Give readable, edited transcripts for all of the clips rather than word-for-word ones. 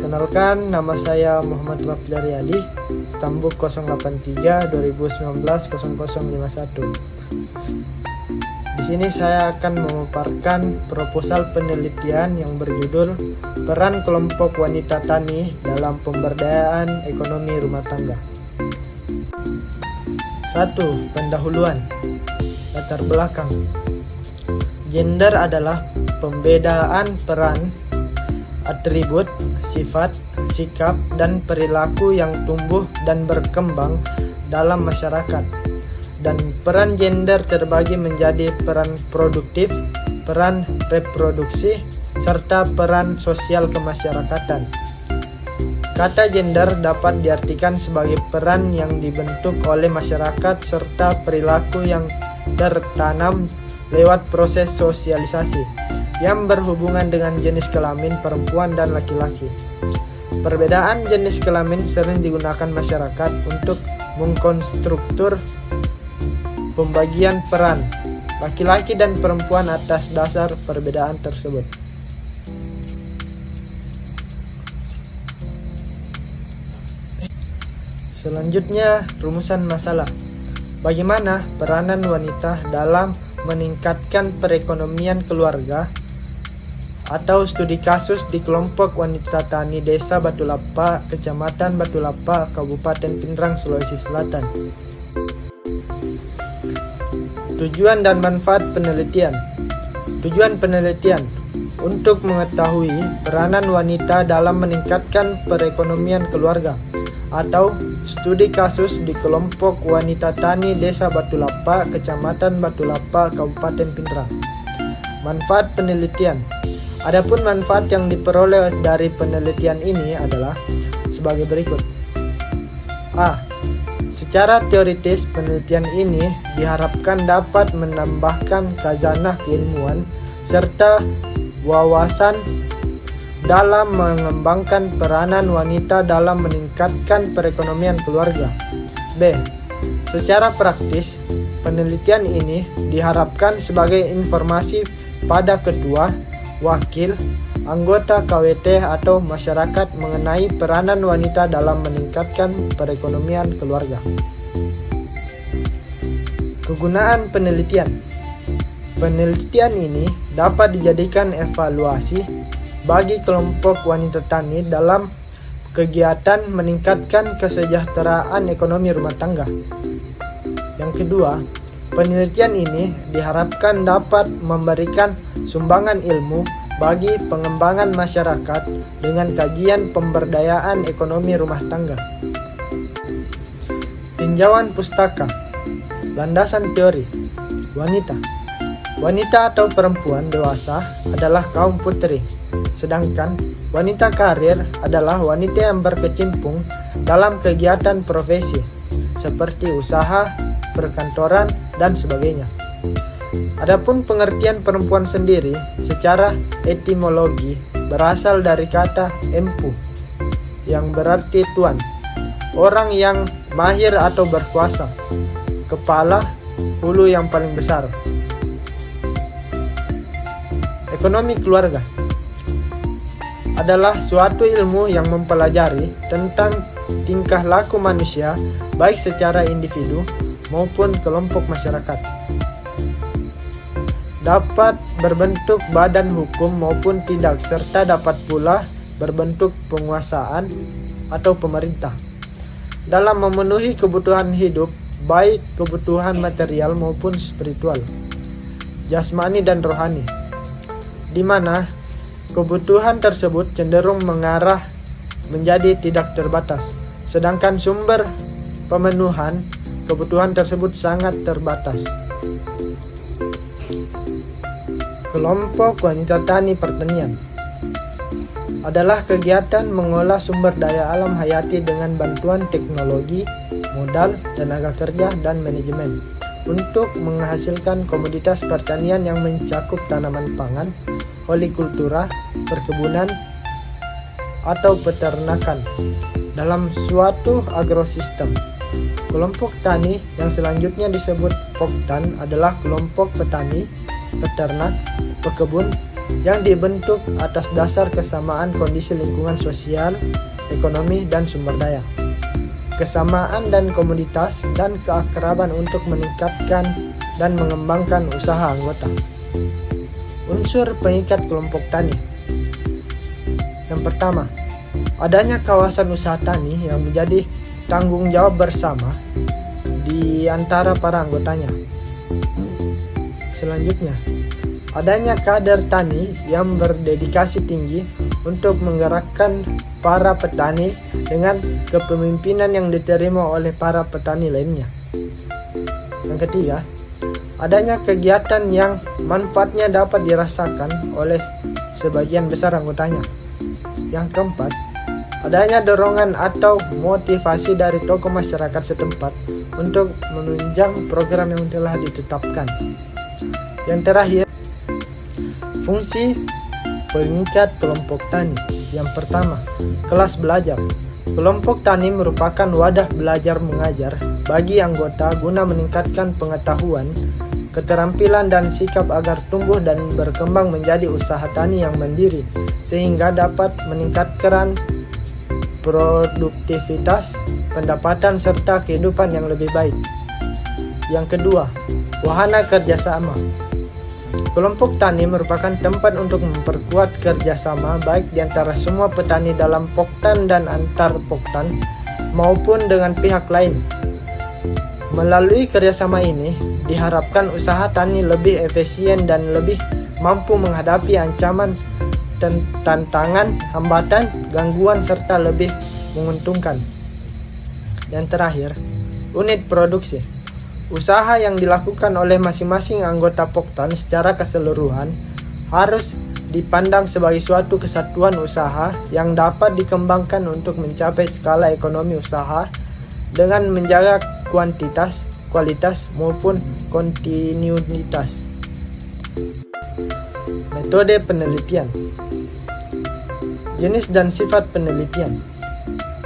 Kenalkan, nama saya Muhammad Rafli Riyadi, Stambuk 083 2019 0051. Di sini saya akan memaparkan proposal penelitian yang berjudul Peran Kelompok Wanita Tani dalam Pemberdayaan Ekonomi Rumah Tangga. 1. Pendahuluan. Latar belakang. Gender adalah pembedaan peran, atribut, sifat, sikap, dan perilaku yang tumbuh dan berkembang dalam masyarakat. Dan peran gender terbagi menjadi peran produktif, peran reproduksi, serta peran sosial kemasyarakatan. Kata gender dapat diartikan sebagai peran yang dibentuk oleh masyarakat serta perilaku yang tertanam lewat proses sosialisasi yang berhubungan dengan jenis kelamin perempuan dan laki-laki. Perbedaan jenis kelamin sering digunakan masyarakat untuk mengkonstruktur pembagian peran laki-laki dan perempuan atas dasar perbedaan tersebut. Selanjutnya, rumusan masalah. Bagaimana peranan wanita dalam meningkatkan perekonomian keluarga, atau studi kasus di kelompok wanita tani Desa Batu Lapa, Kecamatan Batu Lapa, Kabupaten Pindrang, Sulawesi Selatan. Tujuan dan manfaat penelitian. Tujuan penelitian untuk mengetahui peranan wanita dalam meningkatkan perekonomian keluarga, atau studi kasus di kelompok wanita tani Desa Batu Lapa, Kecamatan Batu Lapa, Kabupaten Pindrang. Manfaat penelitian. Adapun manfaat yang diperoleh dari penelitian ini adalah sebagai berikut. A. Secara teoritis, penelitian ini diharapkan dapat menambahkan khazanah keilmuan serta wawasan dalam mengembangkan peranan wanita dalam meningkatkan perekonomian keluarga. B. Secara praktis, penelitian ini diharapkan sebagai informasi pada ketua, wakil, anggota KWT atau masyarakat mengenai peranan wanita dalam meningkatkan perekonomian keluarga. Kegunaan penelitian. Penelitian ini dapat dijadikan evaluasi bagi kelompok wanita tani dalam kegiatan meningkatkan kesejahteraan ekonomi rumah tangga. Yang kedua, penelitian ini diharapkan dapat memberikan sumbangan ilmu bagi pengembangan masyarakat dengan kajian pemberdayaan ekonomi rumah tangga. Tinjauan pustaka. Landasan teori. Wanita atau perempuan dewasa adalah kaum putri, sedangkan wanita karir adalah wanita yang berkecimpung dalam kegiatan profesi seperti usaha, perkantoran, dan sebagainya. Adapun pengertian perempuan sendiri secara etimologi berasal dari kata empu yang berarti tuan, orang yang mahir atau berkuasa, kepala, hulu yang paling besar. Ekonomi keluarga adalah suatu ilmu yang mempelajari tentang tingkah laku manusia baik secara individu maupun kelompok masyarakat. Dapat berbentuk badan hukum maupun tidak, serta dapat pula berbentuk penguasaan atau pemerintah dalam memenuhi kebutuhan hidup, baik kebutuhan material maupun spiritual, jasmani dan rohani, di mana kebutuhan tersebut cenderung mengarah menjadi tidak terbatas, sedangkan sumber pemenuhan kebutuhan tersebut sangat terbatas. Kelompok wanita tani pertanian adalah kegiatan mengolah sumber daya alam hayati dengan bantuan teknologi, modal, tenaga kerja, dan manajemen untuk menghasilkan komoditas pertanian yang mencakup tanaman pangan, hortikultura, perkebunan, atau peternakan dalam suatu agrosistem. Kelompok tani yang selanjutnya disebut Poktan adalah kelompok petani, peternak, pekebun, yang dibentuk atas dasar kesamaan kondisi lingkungan sosial, ekonomi, dan sumber daya. Kesamaan dan komoditas dan keakraban untuk meningkatkan dan mengembangkan usaha anggota. Unsur pengikat kelompok tani. Yang pertama, adanya kawasan usaha tani yang menjadi tanggung jawab bersama di antara para anggotanya. Selanjutnya, adanya kader tani yang berdedikasi tinggi untuk menggerakkan para petani dengan kepemimpinan yang diterima oleh para petani lainnya. Yang ketiga, adanya kegiatan yang manfaatnya dapat dirasakan oleh sebagian besar anggotanya. Yang keempat, adanya dorongan atau motivasi dari tokoh masyarakat setempat untuk menunjang program yang telah ditetapkan. Yang terakhir, fungsi pengikat kelompok tani. Yang pertama, kelas belajar. Kelompok tani merupakan wadah belajar mengajar bagi anggota guna meningkatkan pengetahuan, keterampilan, dan sikap agar tumbuh dan berkembang menjadi usaha tani yang mandiri, sehingga dapat meningkatkan produktivitas, pendapatan, serta kehidupan yang lebih baik. Yang kedua, wahana kerjasama. Kelompok tani merupakan tempat untuk memperkuat kerjasama baik di antara semua petani dalam poktan dan antar poktan maupun dengan pihak lain. Melalui kerjasama ini, diharapkan usaha tani lebih efisien dan lebih mampu menghadapi ancaman, tantangan, hambatan, gangguan, serta lebih menguntungkan. Yang terakhir, unit produksi. Usaha yang dilakukan oleh masing-masing anggota poktan secara keseluruhan harus dipandang sebagai suatu kesatuan usaha yang dapat dikembangkan untuk mencapai skala ekonomi usaha dengan menjaga kuantitas, kualitas, maupun kontinuitas. Metode penelitian. Jenis dan sifat penelitian.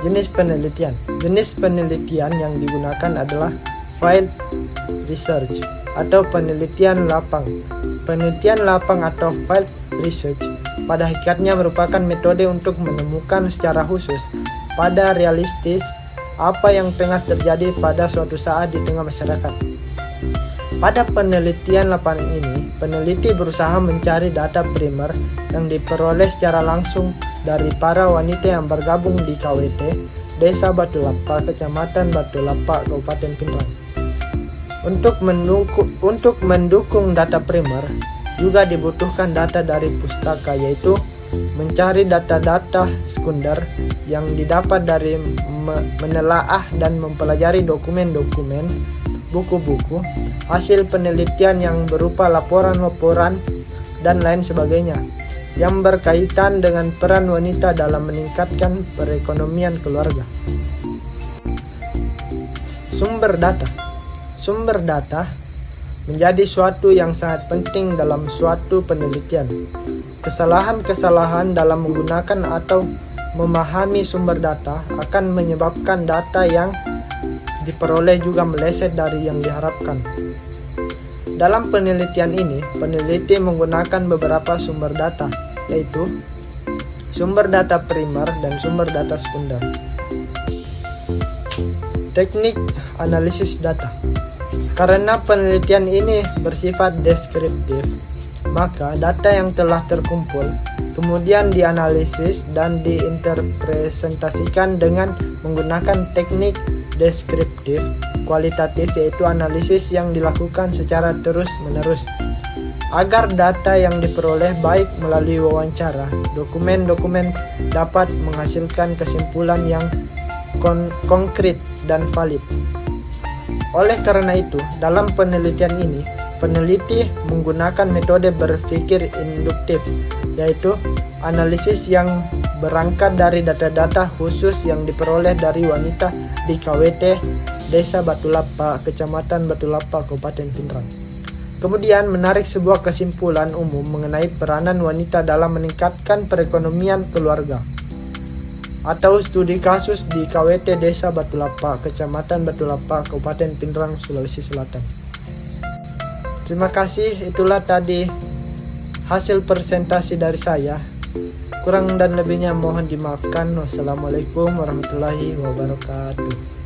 Jenis penelitian. Jenis penelitian yang digunakan adalah field research atau penelitian lapang. Penelitian lapang atau field research pada hakikatnya merupakan metode untuk menemukan secara khusus pada realistis apa yang tengah terjadi pada suatu saat di tengah masyarakat. Pada penelitian lapangan ini, peneliti berusaha mencari data primer yang diperoleh secara langsung dari para wanita yang bergabung di KWT Desa Batu Lapa, Kecamatan Batu Lapa, Kabupaten Pindrang. Untuk mendukung data primer, juga dibutuhkan data dari pustaka, yaitu mencari data-data sekunder yang didapat dari menelaah dan mempelajari dokumen-dokumen, buku-buku, hasil penelitian yang berupa laporan-laporan, dan lain sebagainya, yang berkaitan dengan peran wanita dalam meningkatkan perekonomian keluarga. Sumber data. Sumber data menjadi suatu yang sangat penting dalam suatu penelitian. Kesalahan-kesalahan dalam menggunakan atau memahami sumber data akan menyebabkan data yang diperoleh juga meleset dari yang diharapkan. Dalam penelitian ini, peneliti menggunakan beberapa sumber data, yaitu sumber data primer dan sumber data sekunder. Teknik analisis data. Karena penelitian ini bersifat deskriptif, maka data yang telah terkumpul kemudian dianalisis dan diinterpretasikan dengan menggunakan teknik deskriptif kualitatif, yaitu analisis yang dilakukan secara terus-menerus agar data yang diperoleh baik melalui wawancara, dokumen-dokumen dapat menghasilkan kesimpulan yang konkret dan valid. Oleh karena itu, dalam penelitian ini, peneliti menggunakan metode berpikir induktif, yaitu analisis yang berangkat dari data-data khusus yang diperoleh dari wanita di KWT Desa Batu Lapa, Kecamatan Batu Lapa, Kabupaten Pindrang. Kemudian menarik sebuah kesimpulan umum mengenai peranan wanita dalam meningkatkan perekonomian keluarga. Atau studi kasus di KWT Desa Batu Lapa, Kecamatan Batu Lapa, Kabupaten Pindrang, Sulawesi Selatan. Terima kasih, itulah tadi hasil presentasi dari saya. Kurang dan lebihnya mohon dimaafkan. Wassalamualaikum warahmatullahi wabarakatuh.